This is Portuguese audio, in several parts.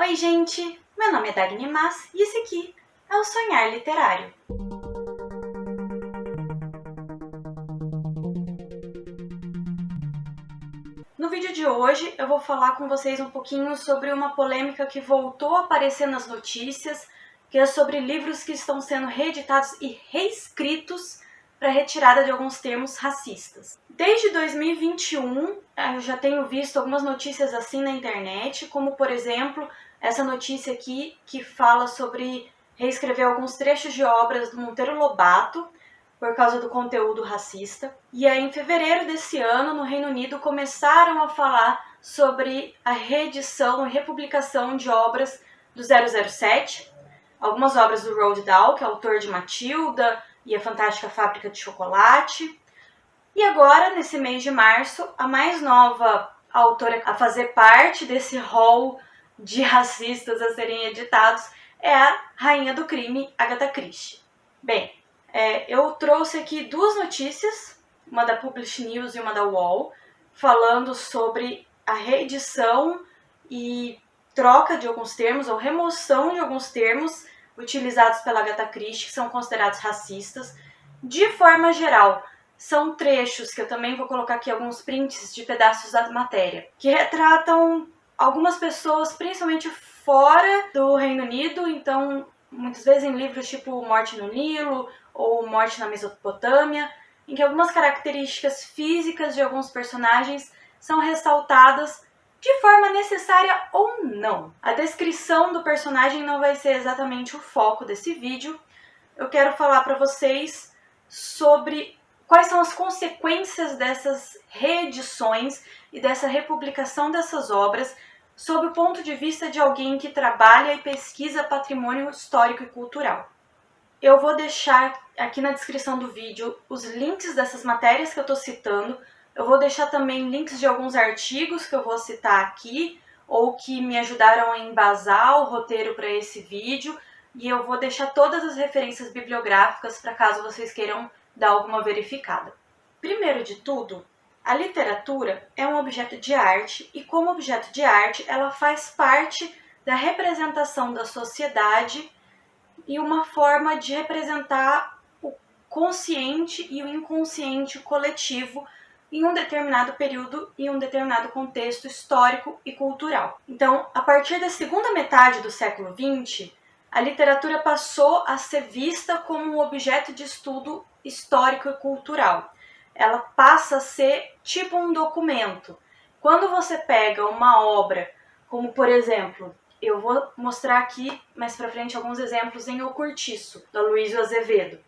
Oi gente, meu nome é Dagny Mas e esse aqui é o Sonhar Literário. No vídeo de hoje eu vou falar com vocês um pouquinho sobre uma polêmica que voltou a aparecer nas notícias, que é sobre livros que estão sendo reeditados e reescritos para retirada de alguns termos racistas. Desde 2021 eu já tenho visto algumas notícias assim na internet, como por exemplo essa notícia aqui que fala sobre reescrever alguns trechos de obras do Monteiro Lobato por causa do conteúdo racista. E aí, em fevereiro desse ano, no Reino Unido, começaram a falar sobre a reedição e republicação de obras do 007, algumas obras do Roald Dahl, que é autor de Matilda e a Fantástica Fábrica de Chocolate. E agora, nesse mês de março, a mais nova autora a fazer parte desse hall de racistas a serem editados é a rainha do crime, Agatha Christie. Bem, eu trouxe aqui duas notícias, uma da Publish News e uma da UOL, falando sobre a reedição e troca de alguns termos ou remoção de alguns termos utilizados pela Agatha Christie que são considerados racistas. De forma geral, são trechos, que eu também vou colocar aqui alguns prints de pedaços da matéria, que retratam algumas pessoas, principalmente fora do Reino Unido, então muitas vezes em livros tipo Morte no Nilo ou Morte na Mesopotâmia, em que algumas características físicas de alguns personagens são ressaltadas de forma necessária ou não. A descrição do personagem não vai ser exatamente o foco desse vídeo. Eu quero falar para vocês sobre quais são as consequências dessas reedições e dessa republicação dessas obras sob o ponto de vista de alguém que trabalha e pesquisa patrimônio histórico e cultural. Eu vou deixar aqui na descrição do vídeo os links dessas matérias que eu estou citando. Eu vou deixar também links de alguns artigos que eu vou citar aqui, ou que me ajudaram a embasar o roteiro para esse vídeo. E eu vou deixar todas as referências bibliográficas para caso vocês queiram dar alguma verificada. Primeiro de tudo, a literatura é um objeto de arte e, como objeto de arte, ela faz parte da representação da sociedade e uma forma de representar o consciente e o inconsciente coletivo em um determinado período e um determinado contexto histórico e cultural. Então, a partir da segunda metade do século XX, a literatura passou a ser vista como um objeto de estudo histórico e cultural. Ela passa a ser tipo um documento. Quando você pega uma obra, como por exemplo, eu vou mostrar aqui mais pra frente alguns exemplos em O Cortiço, do Aloysio Azevedo.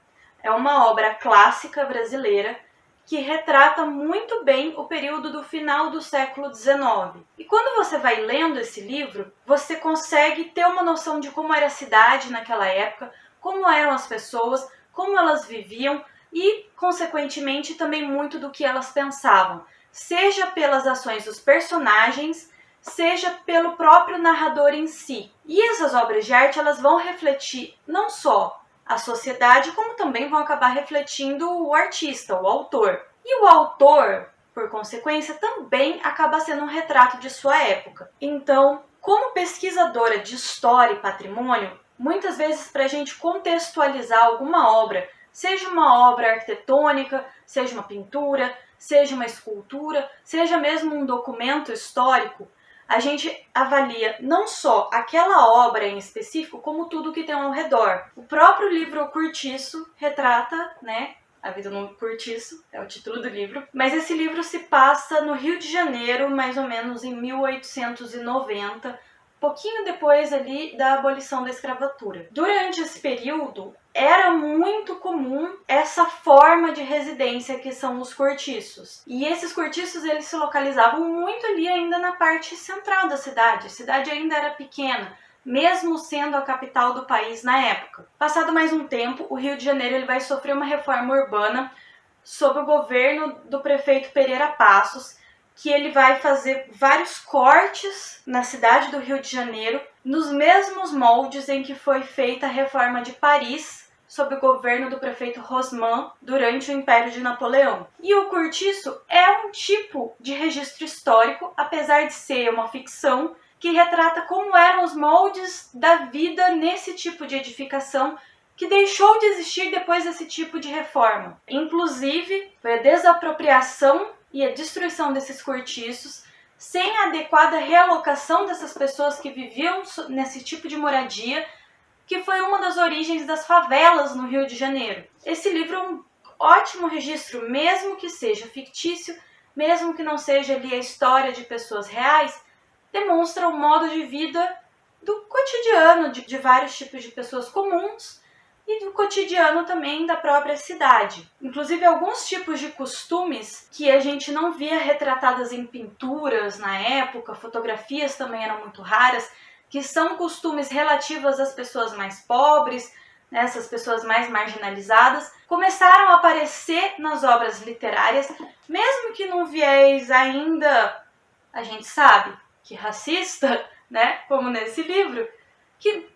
É uma obra clássica brasileira que retrata muito bem o período do final do século XIX. E quando você vai lendo esse livro, você consegue ter uma noção de como era a cidade naquela época, como eram as pessoas, como elas viviam e, consequentemente, também muito do que elas pensavam, seja pelas ações dos personagens, seja pelo próprio narrador em si. E essas obras de arte elas vão refletir não só a sociedade, como também vão acabar refletindo o artista, o autor. E o autor, por consequência, também acaba sendo um retrato de sua época. Então, como pesquisadora de história e patrimônio, muitas vezes para a gente contextualizar alguma obra, seja uma obra arquitetônica, seja uma pintura, seja uma escultura, seja mesmo um documento histórico, a gente avalia não só aquela obra em específico, como tudo que tem ao redor. O próprio livro O Cortiço retrata, a vida no Cortiço, é o título do livro, mas esse livro se passa no Rio de Janeiro, mais ou menos em 1890, pouquinho depois ali da abolição da escravatura. Durante esse período, era muito comum essa forma de residência que são os cortiços. E esses cortiços eles se localizavam muito ali ainda na parte central da cidade. A cidade ainda era pequena, mesmo sendo a capital do país na época. Passado mais um tempo, o Rio de Janeiro ele vai sofrer uma reforma urbana sob o governo do prefeito Pereira Passos, que ele vai fazer vários cortes na cidade do Rio de Janeiro, nos mesmos moldes em que foi feita a reforma de Paris, sob o governo do prefeito Haussmann, durante o Império de Napoleão. E o Cortiço é um tipo de registro histórico, apesar de ser uma ficção, que retrata como eram os moldes da vida nesse tipo de edificação que deixou de existir depois desse tipo de reforma. Inclusive, foi a desapropriação e a destruição desses cortiços, sem a adequada realocação dessas pessoas que viviam nesse tipo de moradia, que foi uma das origens das favelas no Rio de Janeiro. Esse livro é um ótimo registro, mesmo que seja fictício, mesmo que não seja ali a história de pessoas reais, demonstra o modo de vida do cotidiano de vários tipos de pessoas comuns e do cotidiano também da própria cidade. Inclusive alguns tipos de costumes que a gente não via retratadas em pinturas na época, fotografias também eram muito raras, que são costumes relativos às pessoas mais pobres, né, essas pessoas mais marginalizadas, começaram a aparecer nas obras literárias, mesmo que num viés ainda, a gente sabe, que racista, né, como nesse livro, que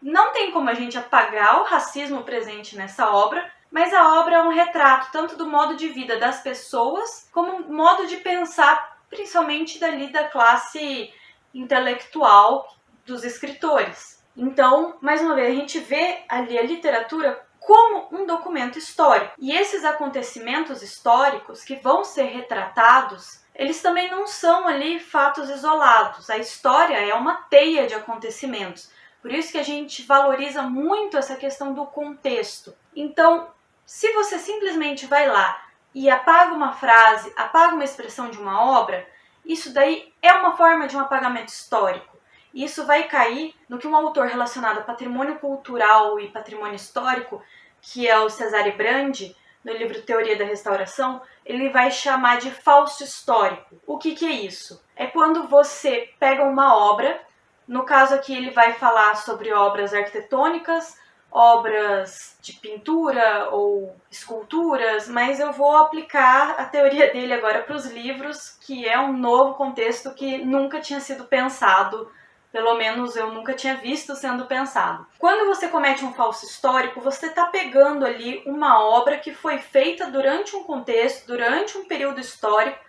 não tem como a gente apagar o racismo presente nessa obra, mas a obra é um retrato tanto do modo de vida das pessoas, como um modo de pensar, principalmente dali da classe intelectual dos escritores. Então, mais uma vez, a gente vê ali a literatura como um documento histórico. E esses acontecimentos históricos que vão ser retratados, eles também não são ali fatos isolados. A história é uma teia de acontecimentos. Por isso que a gente valoriza muito essa questão do contexto. Então, se você simplesmente vai lá e apaga uma frase, apaga uma expressão de uma obra, isso daí é uma forma de um apagamento histórico. Isso vai cair no que um autor relacionado a patrimônio cultural e patrimônio histórico, que é o Cesare Brandi, no livro Teoria da Restauração, ele vai chamar de falso histórico. O que é isso? É quando você pega uma obra, no caso aqui ele vai falar sobre obras arquitetônicas, obras de pintura ou esculturas, mas eu vou aplicar a teoria dele agora para os livros, que é um novo contexto que nunca tinha sido pensado, pelo menos eu nunca tinha visto sendo pensado. Quando você comete um falso histórico, você está pegando ali uma obra que foi feita durante um contexto, durante um período histórico,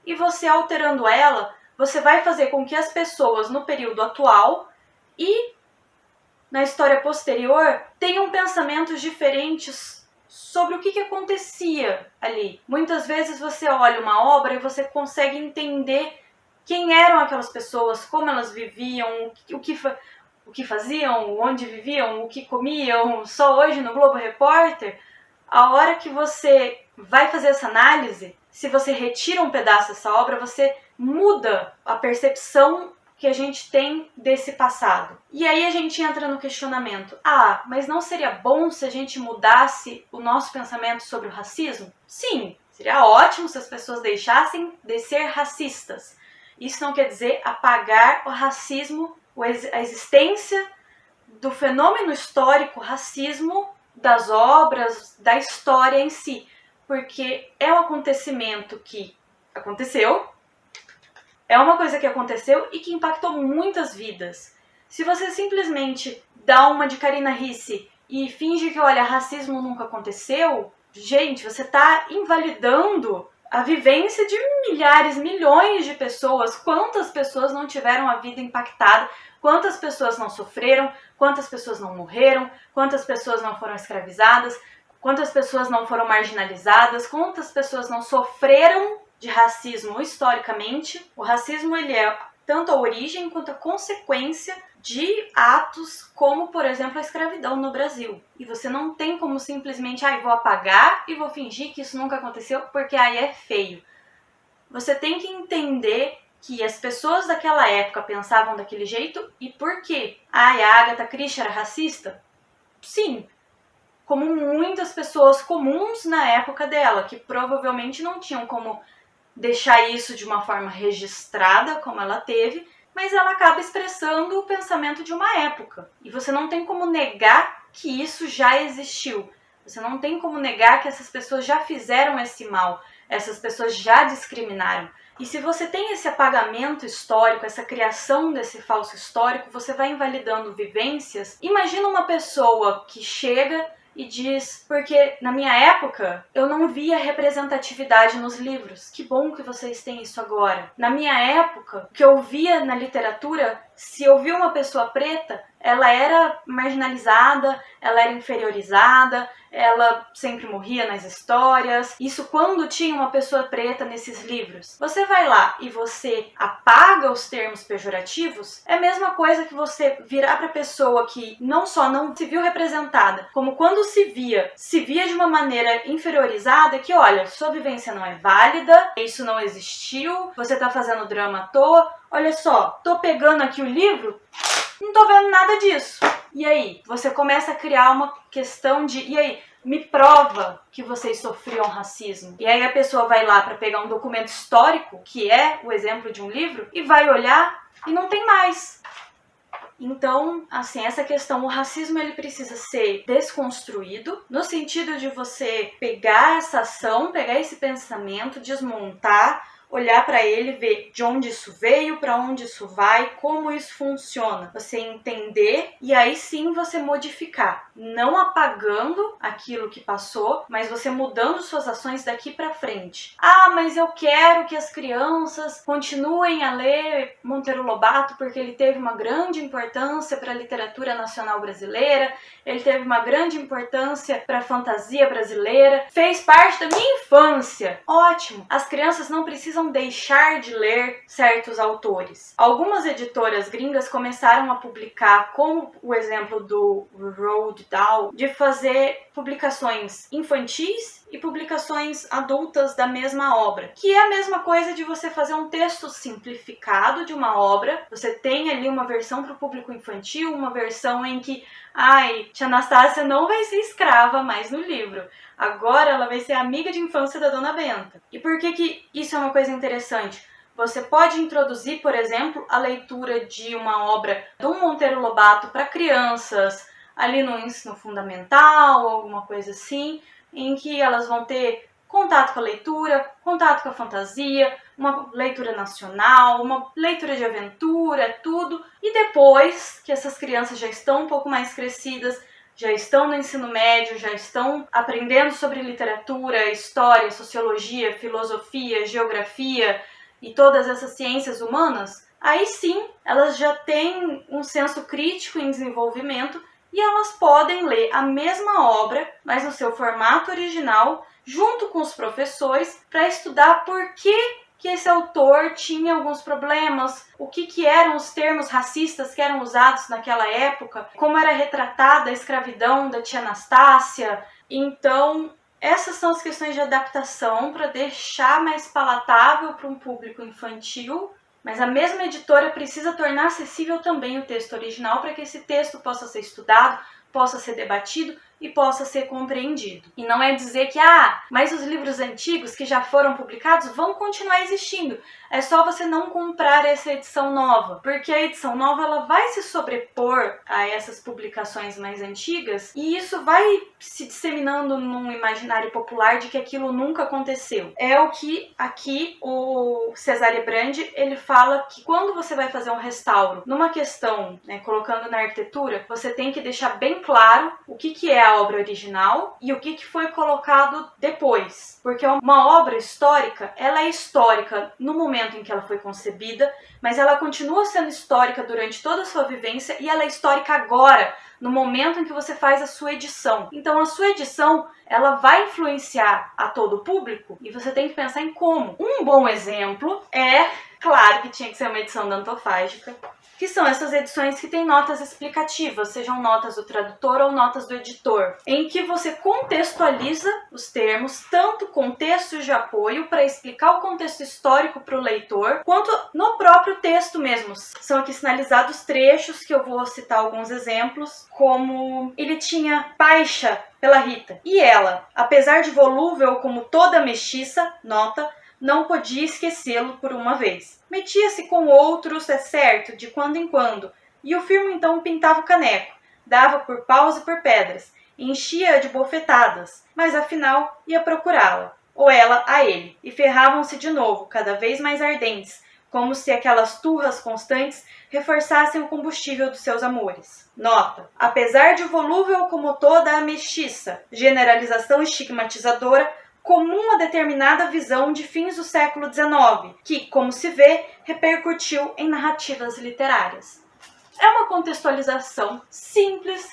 e você alterando ela, você vai fazer com que as pessoas no período atual e na história posterior tenham pensamentos diferentes sobre o que acontecia ali. Muitas vezes você olha uma obra e você consegue entender quem eram aquelas pessoas, como elas viviam, o que faziam, onde viviam, o que comiam. Só hoje no Globo Repórter, a hora que você vai fazer essa análise, se você retira um pedaço dessa obra, você muda a percepção que a gente tem desse passado. E aí a gente entra no questionamento: mas não seria bom se a gente mudasse o nosso pensamento sobre o racismo? Sim, seria ótimo se as pessoas deixassem de ser racistas. Isso não quer dizer apagar o racismo, a existência do fenômeno histórico racismo, das obras, da história em si, porque é um acontecimento que aconteceu, é uma coisa que aconteceu e que impactou muitas vidas. Se você simplesmente dá uma de Karina Ricci e finge que, olha, racismo nunca aconteceu, gente, você está invalidando a vivência de milhares, milhões de pessoas. Quantas pessoas não tiveram a vida impactada? Quantas pessoas não sofreram? Quantas pessoas não morreram? Quantas pessoas não foram escravizadas? Quantas pessoas não foram marginalizadas? Quantas pessoas não sofreram de racismo historicamente? O racismo, ele é tanto a origem quanto a consequência de atos como, por exemplo, a escravidão no Brasil. E você não tem como simplesmente, vou apagar e vou fingir que isso nunca aconteceu, porque aí é feio. Você tem que entender que as pessoas daquela época pensavam daquele jeito e por quê? A Agatha Christie era racista? Sim, como muitas pessoas comuns na época dela, que provavelmente não tinham como deixar isso de uma forma registrada, como ela teve, mas ela acaba expressando o pensamento de uma época. E você não tem como negar que isso já existiu. Você não tem como negar que essas pessoas já fizeram esse mal, essas pessoas já discriminaram. E se você tem esse apagamento histórico, essa criação desse falso histórico, você vai invalidando vivências. Imagina uma pessoa que chega e diz: porque na minha época eu não via representatividade nos livros. Que bom que vocês têm isso agora. Na minha época, o que eu via na literatura, se eu via uma pessoa preta, ela era marginalizada, ela era inferiorizada, ela sempre morria nas histórias. Isso quando tinha uma pessoa preta nesses livros. Você vai lá e você apaga os termos pejorativos, é a mesma coisa que você virar para a pessoa que não só não se viu representada, como quando se via de uma maneira inferiorizada, que olha, sua vivência não é válida, isso não existiu, você tá fazendo drama à toa, olha só, tô pegando aqui o livro, não tô vendo nada disso. E aí? Você começa a criar uma questão de, e aí? Me prova que vocês sofriam racismo. E aí a pessoa vai lá para pegar um documento histórico, que é o exemplo de um livro, e vai olhar e não tem mais. Então, assim, essa questão, o racismo ele precisa ser desconstruído, no sentido de você pegar essa ação, pegar esse pensamento, desmontar, olhar para ele, ver de onde isso veio, para onde isso vai, como isso funciona. Você entender e aí sim você modificar, não apagando aquilo que passou, mas você mudando suas ações daqui para frente. Ah, mas eu quero que as crianças continuem a ler Monteiro Lobato porque ele teve uma grande importância para a literatura nacional brasileira, ele teve uma grande importância para a fantasia brasileira, fez parte da minha infância. Ótimo! As crianças não precisam deixar de ler certos autores. Algumas editoras gringas começaram a publicar, como o exemplo do Roald Dahl, de fazer publicações infantis e publicações adultas da mesma obra, que é a mesma coisa de você fazer um texto simplificado de uma obra. Você tem ali uma versão para o público infantil, uma versão em que Tia Anastácia não vai ser escrava mais no livro. Agora ela vai ser amiga de infância da Dona Benta. E por que isso é uma coisa interessante? Você pode introduzir, por exemplo, a leitura de uma obra do Monteiro Lobato para crianças, ali no ensino fundamental, alguma coisa assim, em que elas vão ter contato com a leitura, contato com a fantasia, uma leitura nacional, uma leitura de aventura, tudo. E depois que essas crianças já estão um pouco mais crescidas, já estão no ensino médio, já estão aprendendo sobre literatura, história, sociologia, filosofia, geografia e todas essas ciências humanas, aí sim, elas já têm um senso crítico em desenvolvimento e elas podem ler a mesma obra, mas no seu formato original, junto com os professores, para estudar por que esse autor tinha alguns problemas, o que eram os termos racistas que eram usados naquela época, como era retratada a escravidão da tia Anastácia. Então, essas são as questões de adaptação para deixar mais palatável para um público infantil, mas a mesma editora precisa tornar acessível também o texto original para que esse texto possa ser estudado, possa ser debatido e possa ser compreendido. E não é dizer que, mas os livros antigos que já foram publicados vão continuar existindo. É só você não comprar essa edição nova, porque a edição nova ela vai se sobrepor a essas publicações mais antigas e isso vai se disseminando num imaginário popular de que aquilo nunca aconteceu. É o que aqui o Cesare Brandi, ele fala que quando você vai fazer um restauro numa questão, colocando na arquitetura, você tem que deixar bem claro o que é a obra original e o que foi colocado depois. Porque uma obra histórica, ela é histórica no momento em que ela foi concebida, mas ela continua sendo histórica durante toda a sua vivência e ela é histórica agora, no momento em que você faz a sua edição. Então a sua edição, ela vai influenciar a todo o público e você tem que pensar em como. Um bom exemplo é, claro que tinha que ser uma edição dantofágica, que são essas edições que têm notas explicativas, sejam notas do tradutor ou notas do editor, em que você contextualiza os termos, tanto contextos de apoio para explicar o contexto histórico para o leitor, quanto no próprio texto mesmo. São aqui sinalizados trechos, que eu vou citar alguns exemplos, como ele tinha paixão pela Rita, e ela, apesar de volúvel como toda mestiça, nota, não podia esquecê-lo por uma vez. Metia-se com outros, é certo, de quando em quando, e o firmo então pintava o caneco, dava por paus e por pedras, enchia-a de bofetadas, mas afinal ia procurá-la, ou ela a ele, e ferravam-se de novo, cada vez mais ardentes, como se aquelas turras constantes reforçassem o combustível dos seus amores. Nota: apesar de volúvel como toda a mestiça, generalização estigmatizadora comum a determinada visão de fins do século XIX, que, como se vê, repercutiu em narrativas literárias. É uma contextualização simples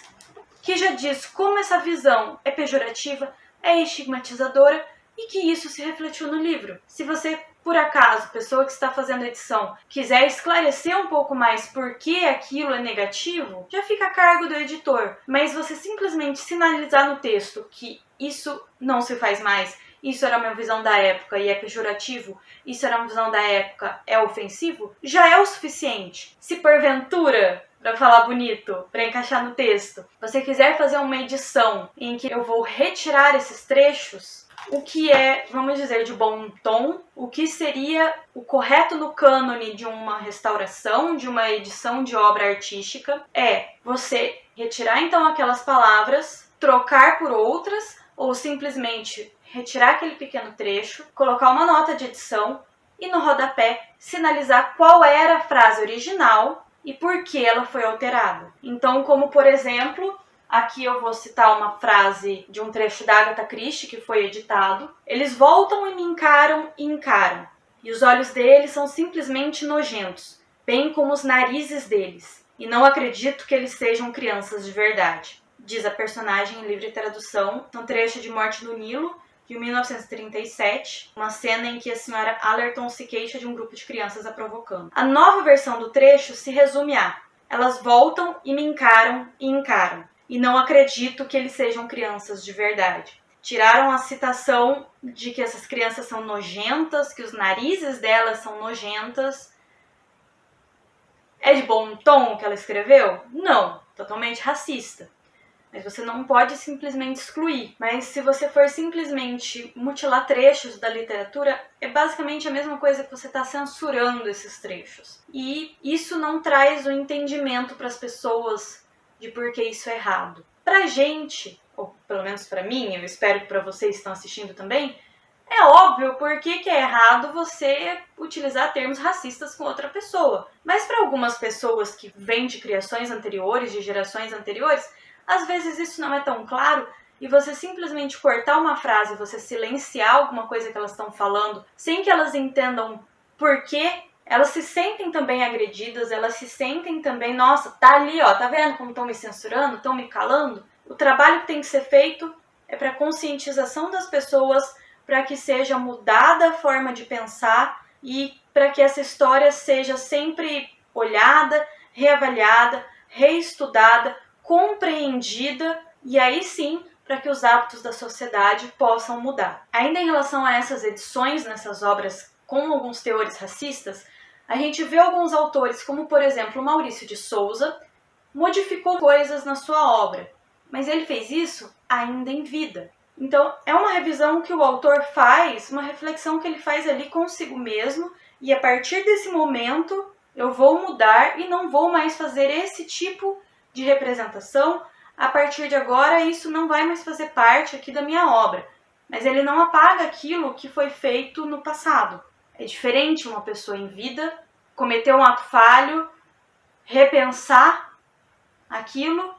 que já diz como essa visão é pejorativa, é estigmatizadora e que isso se refletiu no livro. Se você, por acaso, pessoa que está fazendo a edição, quiser esclarecer um pouco mais por que aquilo é negativo, já fica a cargo do editor. Mas você simplesmente sinalizar no texto que isso não se faz mais, isso era uma visão da época e é pejorativo, isso era uma visão da época, é ofensivo, já é o suficiente. Se porventura, para falar bonito, para encaixar no texto, você quiser fazer uma edição em que eu vou retirar esses trechos, o que é, vamos dizer, de bom tom, o que seria o correto no cânone de uma restauração, de uma edição de obra artística, é você retirar então aquelas palavras, trocar por outras, ou simplesmente retirar aquele pequeno trecho, colocar uma nota de edição e no rodapé sinalizar qual era a frase original e por que ela foi alterada. Então, como por exemplo, aqui eu vou citar uma frase de um trecho da Agatha Christie que foi editado. Eles voltam e me encaram e encaram, e os olhos deles são simplesmente nojentos, bem como os narizes deles, e não acredito que eles sejam crianças de verdade, diz a personagem em livre tradução, um trecho de Morte no Nilo, de 1937, uma cena em que a senhora Allerton se queixa de um grupo de crianças a provocando. A nova versão do trecho se resume a: elas voltam e me encaram e encaram, e não acredito que eles sejam crianças de verdade. Tiraram a citação de que essas crianças são nojentas, que os narizes delas são nojentas. É de bom tom o que ela escreveu? Não, totalmente racista. Mas você não pode simplesmente excluir. Mas se você for simplesmente mutilar trechos da literatura, é basicamente a mesma coisa que você está censurando esses trechos. E isso não traz o entendimento para as pessoas de por que isso é errado. Pra gente, ou pelo menos para mim, eu espero que para vocês que estão assistindo também, é óbvio por que é errado você utilizar termos racistas com outra pessoa. Mas para algumas pessoas que vêm de criações anteriores, de gerações anteriores, às vezes isso não é tão claro e você simplesmente cortar uma frase, você silenciar alguma coisa que elas estão falando, sem que elas entendam por quê, elas se sentem também agredidas, elas se sentem também, nossa, tá ali, ó, tá vendo como estão me censurando, estão me calando? O trabalho que tem que ser feito é para conscientização das pessoas, para que seja mudada a forma de pensar e para que essa história seja sempre olhada, reavaliada, reestudada, compreendida e aí sim para que os hábitos da sociedade possam mudar. Ainda em relação a essas edições nessas obras com alguns teores racistas, a gente vê alguns autores, como por exemplo Maurício de Souza, modificou coisas na sua obra, mas ele fez isso ainda em vida. Então é uma revisão que o autor faz, uma reflexão que ele faz ali consigo mesmo, e a partir desse momento eu vou mudar e não vou mais fazer esse tipo de representação, a partir de agora isso não vai mais fazer parte aqui da minha obra. Mas ele não apaga aquilo que foi feito no passado. É diferente uma pessoa em vida cometer um ato falho, repensar aquilo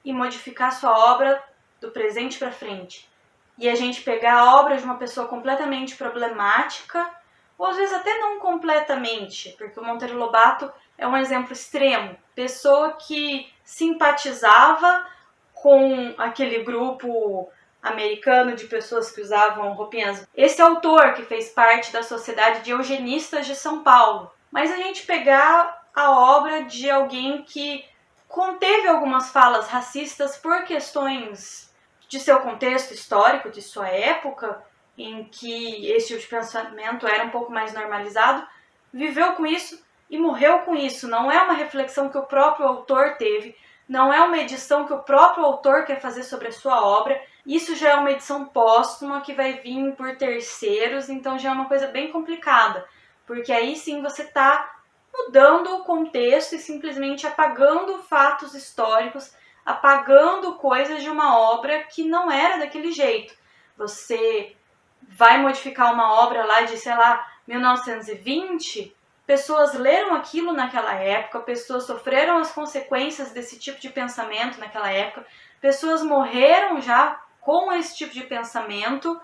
e modificar sua obra do presente para frente. E a gente pegar a obra de uma pessoa completamente problemática, ou às vezes até não completamente, porque o Monteiro Lobato é um exemplo extremo. Pessoa que simpatizava com aquele grupo americano de pessoas que usavam roupinhas. Esse autor que fez parte da Sociedade de Eugenistas de São Paulo. Mas a gente pegar a obra de alguém que conteve algumas falas racistas por questões de seu contexto histórico, de sua época, em que esse tipo de pensamento era um pouco mais normalizado, viveu com isso e morreu com isso. Não é uma reflexão que o próprio autor teve, não é uma edição que o próprio autor quer fazer sobre a sua obra. Isso já é uma edição póstuma que vai vir por terceiros, então já é uma coisa bem complicada, porque aí sim você está mudando o contexto e simplesmente apagando fatos históricos, apagando coisas de uma obra que não era daquele jeito. Você vai modificar uma obra lá de, sei lá, 1920, pessoas leram aquilo naquela época, pessoas sofreram as consequências desse tipo de pensamento naquela época, pessoas morreram já com esse tipo de pensamento,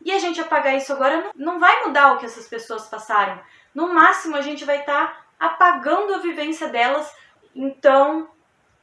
e a gente apagar isso agora não vai mudar o que essas pessoas passaram. No máximo, a gente vai estar apagando a vivência delas. Então,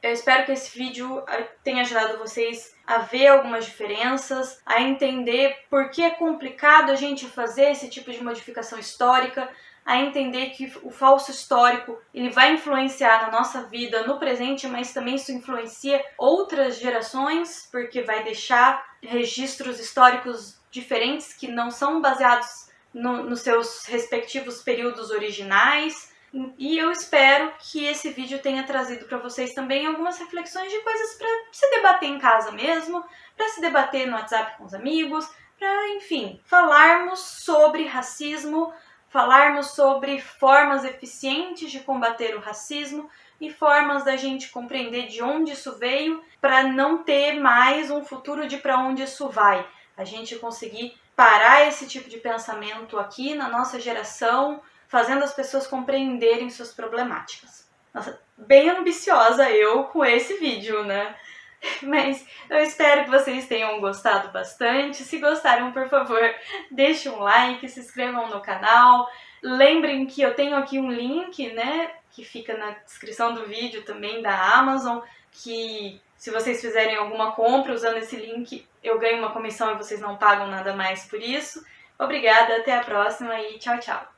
eu espero que esse vídeo tenha ajudado vocês a ver algumas diferenças, a entender por que é complicado a gente fazer esse tipo de modificação histórica, a entender que o falso histórico ele vai influenciar na nossa vida no presente, mas também isso influencia outras gerações, porque vai deixar registros históricos diferentes que não são baseados nos seus respectivos períodos originais. E eu espero que esse vídeo tenha trazido para vocês também algumas reflexões de coisas para se debater em casa mesmo, para se debater no WhatsApp com os amigos, para, enfim, falarmos sobre racismo, falarmos sobre formas eficientes de combater o racismo e formas da gente compreender de onde isso veio para não ter mais um futuro de para onde isso vai. A gente conseguir parar esse tipo de pensamento aqui na nossa geração, fazendo as pessoas compreenderem suas problemáticas. Nossa, bem ambiciosa eu com esse vídeo, né? Mas eu espero que vocês tenham gostado bastante. Se gostaram, por favor, deixem um like, se inscrevam no canal. Lembrem que eu tenho aqui um link, né, que fica na descrição do vídeo também da Amazon, que se vocês fizerem alguma compra usando esse link, eu ganho uma comissão e vocês não pagam nada mais por isso. Obrigada, até a próxima e tchau, tchau!